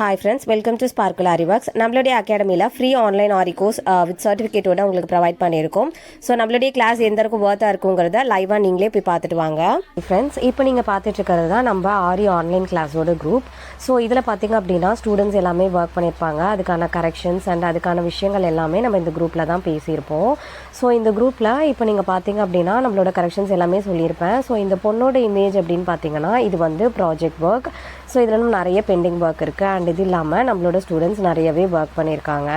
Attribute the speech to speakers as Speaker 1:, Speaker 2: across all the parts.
Speaker 1: Hi friends, welcome to Sparkle Ariworks. நம்மளுடைய அகாடமியில் free online aari course with சர்டிஃபிகேட்டோட உங்களுக்கு ப்ரொவைட் பண்ணியிருக்கோம். ஸோ நம்மளுடைய கிளாஸ் எந்த அளவுக்கு ஒர்த்தாக இருக்குங்கிறத லைவாக நீங்களே போய் பார்த்துட்டு வாங்க. ஃப்ரெண்ட்ஸ், இப்போ நீங்கள் பார்த்துட்டு இருக்கிறது தான் நம்ம ஆரி ஆன்லைன் கிளாஸோட குரூப். ஸோ இதில் பார்த்தீங்க அப்படின்னா ஸ்டூடெண்ட்ஸ் எல்லாமே ஒர்க் பண்ணியிருப்பாங்க. அதுக்கான கரெக்ஷன்ஸ் அண்ட் அதுக்கான விஷயங்கள் எல்லாமே நம்ம இந்த குரூப்பில் தான் பேசியிருப்போம். ஸோ இந்த குரூப்பில் இப்போ நீங்கள் பார்த்தீங்க அப்படின்னா நம்மளோட கரெக்ஷன்ஸ் எல்லாமே சொல்லியிருப்பேன். ஸோ இந்த பொண்ணோட இமேஜ் அப்படின்னு பார்த்தீங்கன்னா இது வந்து ப்ராஜெக்ட் ஒர்க். ஸோ இதில் நிறைய பெண்டிங் ஒர்க் இருக்குது அண்ட் இது இல்லாமல் நம்மளோட ஸ்டூடெண்ட்ஸ் நிறையவே ஒர்க் பண்ணியிருக்காங்க.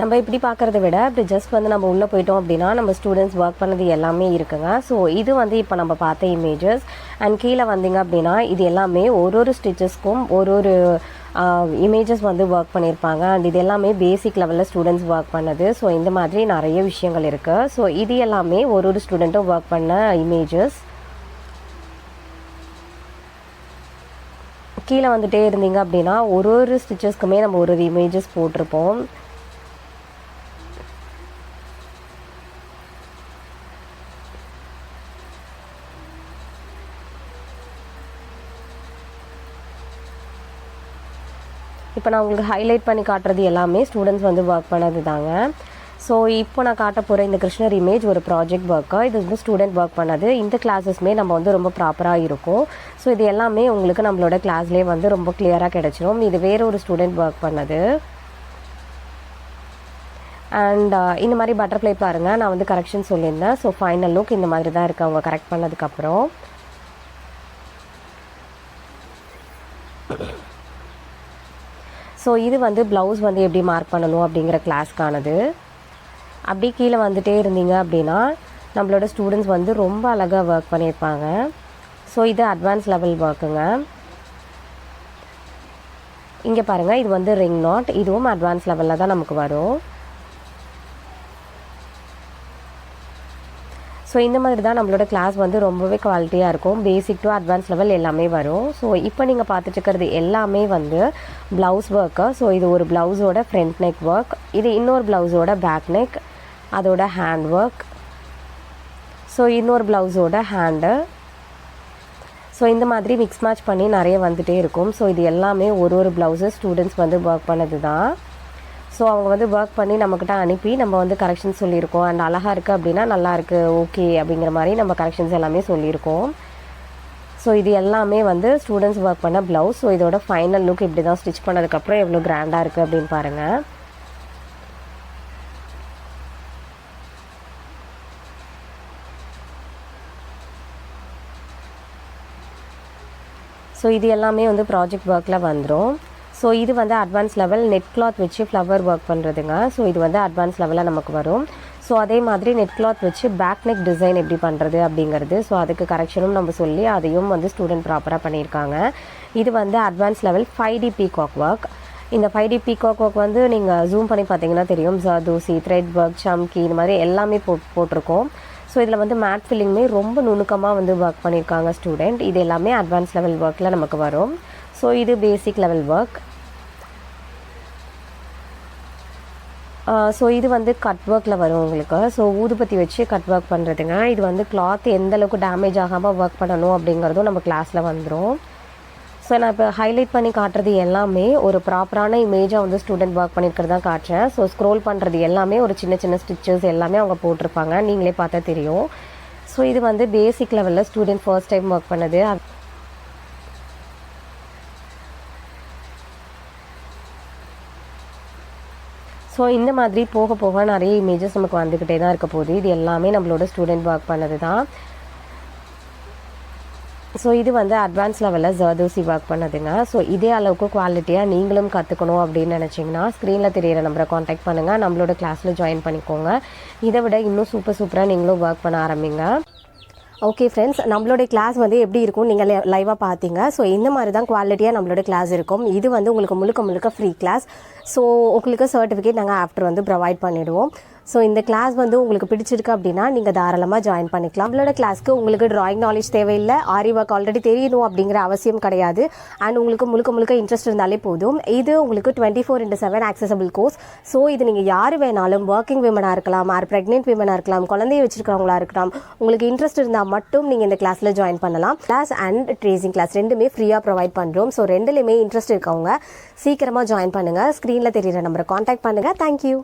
Speaker 1: நம்ம இப்படி பார்க்குறத விட இப்படி ஜஸ்ட் வந்து நம்ம உள்ளே போயிட்டோம் அப்படின்னா நம்ம ஸ்டூடெண்ட்ஸ் ஒர்க் பண்ணது எல்லாமே இருக்குங்க. ஸோ இது வந்து இப்போ நம்ம பார்த்த இமேஜஸ் அண்ட் கீழே வந்தீங்க அப்படின்னா இது எல்லாமே ஒரு ஸ்டிச்சஸ்க்கும் ஒரு இமேஜஸ் வந்து ஒர்க் பண்ணியிருப்பாங்க அண்ட் இது எல்லாமே பேசிக் லெவலில் ஸ்டூடெண்ட்ஸ் ஒர்க் பண்ணது. ஸோ இந்த மாதிரி நிறைய விஷயங்கள் இருக்குது. ஸோ இது எல்லாமே ஒரு ஸ்டூடெண்ட்டும் ஒர்க் பண்ண இமேஜஸ். கீழே வந்துட்டே இருந்தீங்க அப்படின்னா ஒரு ஸ்டிச்சஸ்க்குமே நம்ம ஒரு இமேஜஸ் போட்டிருப்போம். இப்போ நான் உங்களுக்கு ஹைலைட் பண்ணி காட்டுறது எல்லாமே ஸ்டூடெண்ட்ஸ் வந்து ஒர்க் பண்ணது தாங்க. ஸோ இப்போ நான் காட்ட போகிற இந்த கிருஷ்ணர் இமேஜ் ஒரு ப்ராஜெக்ட் ஒர்க்காக இது வந்து ஸ்டூடெண்ட் ஒர்க் பண்ணது. இந்த கிளாஸஸ்மே நம்ம வந்து ரொம்ப ப்ராப்பராக இருக்கும். ஸோ இது எல்லாமே உங்களுக்கு நம்மளோட கிளாஸ்லேயே வந்து ரொம்ப கிளியராக கிடச்சிரும். இது வேறு ஒரு ஸ்டூடெண்ட் ஒர்க் பண்ணது. அண்ட் இந்த மாதிரி பட்டர்ஃப்ளை பாருங்கள், நான் வந்து கரெக்ஷன் சொல்லியிருந்தேன். ஸோ ஃபைனல் லுக் இந்த மாதிரி தான் இருக்குது அவங்க கரெக்ட் பண்ணதுக்கப்புறம். ஸோ இது வந்து ப்ளவுஸ் வந்து எப்படி மார்க் பண்ணணும் அப்படிங்கிற கிளாஸ்க்கானது. அப்படி கீழே வந்துட்டே இருந்தீங்க அப்படின்னா நம்மளோட ஸ்டூடெண்ட்ஸ் வந்து ரொம்ப அழகாக ஒர்க் பண்ணியிருப்பாங்க. ஸோ இது அட்வான்ஸ் லெவல் ஒர்க்குங்க. இங்கே பாருங்கள், இது வந்து ரிங் நாட், இதுவும் அட்வான்ஸ் லெவலில் தான் நமக்கு வரும். ஸோ இந்த மாதிரி தான் நம்மளோட கிளாஸ் வந்து ரொம்பவே குவாலிட்டியாக இருக்கும். பேசிக் டு அட்வான்ஸ் லெவல் எல்லாமே வரும். ஸோ இப்போ நீங்கள் பார்த்துட்டு இருக்கிறது எல்லாமே வந்து ப்ளவுஸ் ஒர்க்கு. ஸோ இது ஒரு ப்ளவுஸோட ஃப்ரண்ட் நெக் ஒர்க், இது இன்னொரு ப்ளவுஸோட பேக் நெக், அதோட ஹேண்ட் ஒர்க், ஸோ இன்னொரு ப்ளவுஸோட ஹேண்டு. ஸோ இந்த மாதிரி மிக்ஸ் மேட்ச் பண்ணி நிறைய வந்துகிட்டே இருக்கும். ஸோ இது எல்லாமே ஒரு ப்ளவுஸு ஸ்டூடெண்ட்ஸ் வந்து ஒர்க் பண்ணது தான். ஸோ அவங்க வந்து ஒர்க் பண்ணி நம்மக்கிட்ட அனுப்பி நம்ம வந்து கரெக்ஷன்ஸ் சொல்லியிருக்கோம் அண்ட் அழகாக இருக்குது அப்படின்னா நல்லாயிருக்கு ஓகே அப்படிங்கிற மாதிரி நம்ம கரெக்ஷன்ஸ் எல்லாமே சொல்லியிருக்கோம். ஸோ இது எல்லாமே வந்து ஸ்டூடெண்ட்ஸ் ஒர்க் பண்ண ப்ளவுஸ். ஸோ இதோட ஃபைனல் லுக் இப்படி தான் ஸ்டிச் பண்ணதுக்கப்புறம் எவ்வளோ கிராண்டாக இருக்குது அப்படின்னு பாருங்கள். ஸோ இது எல்லாமே வந்து ப்ராஜெக்ட் ஒர்க்கில் வந்துடும். ஸோ இது வந்து அட்வான்ஸ் லெவல் நெட் கிளாத் வச்சு ஃப்ளவர் ஒர்க் பண்ணுறதுங்க. ஸோ இது வந்து அட்வான்ஸ் லெவலில் நமக்கு வரும். ஸோ அதே மாதிரி நெட் கிளாத் வச்சு பேக் நெக் டிசைன் எப்படி பண்ணுறது அப்படிங்கிறது. ஸோ அதுக்கு கரெக்ஷனும் நம்ம சொல்லி அதையும் வந்து ஸ்டூடெண்ட் ப்ராப்பராக பண்ணியிருக்காங்க. இது வந்து advance level 5D peacock work. இந்த 5D பீகாக் ஒர்க் வந்து நீங்கள் ஜூம் பண்ணி பார்த்தீங்கன்னா தெரியும். ஜர்தோசி, த்ரெட் ஒர்க், சம்கி இந்த மாதிரி எல்லாமே போட்டிருக்கோம். ஸோ இதில் வந்து மேட் ஃபில்லிங்குமே ரொம்ப நுணுக்கமாக வந்து ஒர்க் பண்ணியிருக்காங்க ஸ்டூடெண்ட். இது எல்லாமே அட்வான்ஸ் லெவல் ஒர்க்கில் நமக்கு வரும். ஸோ இது பேசிக் லெவல் ஒர்க். ஸோ இது வந்து கட் ஒர்க்கில் வரும் உங்களுக்கு. ஸோ ஊதுபத்தி வச்சு கட் ஒர்க் பண்ணுறதுங்க. இது வந்து கிளாத் எந்தளவுக்கு டேமேஜ் ஆகாமல் ஒர்க் பண்ணணும் அப்படிங்கிறதும் நம்ம கிளாஸில் வந்துடும். ஸோ நான் இப்போ ஹைலைட் பண்ணி காட்டுறது எல்லாமே ஒரு ப்ராப்பரான இமேஜாக வந்து ஸ்டூடெண்ட் ஒர்க் பண்ணியிருக்கிறது தான் காட்டுறேன். ஸோ ஸ்க்ரோல் பண்ணுறது எல்லாமே ஒரு சின்ன சின்ன ஸ்டிச்சஸ் எல்லாமே அவங்க போட்டிருப்பாங்க, நீங்களே பார்த்தா தெரியும். ஸோ இது வந்து பேசிக் லெவலில் ஸ்டூடெண்ட் ஃபர்ஸ்ட் டைம் ஒர்க் பண்ணது. ஸோ இந்த மாதிரி போக போக நிறைய இமேஜஸ் நமக்கு வந்துக்கிட்டே தான் இருக்க போகுது. இது எல்லாமே நம்மளோட ஸ்டூடெண்ட் ஒர்க் பண்ணது தான். ஸோ இது வந்து அட்வான்ஸ் லெவலில் ஜர்தோசி ஒர்க் பண்ணதுங்க. ஸோ இதே அளவுக்கு குவாலிட்டியாக நீங்களும் கற்றுக்கணும் அப்படின்னு நினச்சிங்கன்னா ஸ்க்ரீனில் தெரியிற நம்பரை காண்டாக்ட் பண்ணுங்கள், நம்மளோட கிளாஸில் ஜாயின் பண்ணிக்கோங்க. இதை விட இன்னும் சூப்பராக நீங்களும் ஒர்க் பண்ண ஆரம்பிங்க. ஓகே ஃப்ரெண்ட்ஸ், நம்மளோட கிளாஸ் வந்து எப்படி இருக்கும் நீங்கள் லைவாக பார்த்தீங்க. ஸோ இந்த மாதிரி தான் குவாலிட்டியாக நம்மளோட கிளாஸ் இருக்கும். இது வந்து உங்களுக்கு முழுக்க ஃப்ரீ கிளாஸ். ஸோ உங்களுக்கு சர்டிஃபிகேட் நாங்கள் ஆஃப்டர் வந்து ப்ரொவைட் பண்ணிவிடுவோம். ஸோ இந்த கிளாஸ் வந்து உங்களுக்கு பிடிச்சிருக்கு அப்படின்னா நீங்கள் தாராளமாக ஜாயின் பண்ணிக்கலாம். நம்மளோட கிளாஸ்க்கு உங்களுக்கு டிராயிங் நாலேஜ் தேவையில்லை, ஆரி ஒர்க் ஆல்ரெடி தெரியணும் அப்படிங்கிற அவசியம் கிடையாது. அண்ட் உங்களுக்கு முழுக்க இன்ட்ரெஸ்ட் இருந்தாலே போதும். இது உங்களுக்கு 24/7 ஆக்சசபிள் கோர்ஸ். ஸோ இது நீங்கள் யார் வேணாலும், ஒர்க்கிங் விமனாக இருக்கலாம், ஆர் ப்ரெக்னென்ட் விமனாக இருக்கலாம், குழந்தைய வச்சிருக்கிறவங்களா இருக்கலாம், உங்களுக்கு இன்ட்ரெஸ்ட் இருந்தால் மட்டும் நீங்கள் இந்த கிளாஸில் ஜாயின் பண்ணலாம். கிளாஸ் அண்ட் ட்ரேசிங் கிளாஸ் ரெண்டுமே ஃப்ரீயாக ப்ரொவைட் பண்ணுறோம். ஸோ ரெண்டுலேயுமே இன்ட்ரெஸ்ட் இருக்கவங்க சீக்கிரமாக ஜாயின் பண்ணுங்கள். ஸ்க்ரீனில் தெரியிற நம்பரை காண்டாக்ட் பண்ணுங்கள். தேங்க்யூ.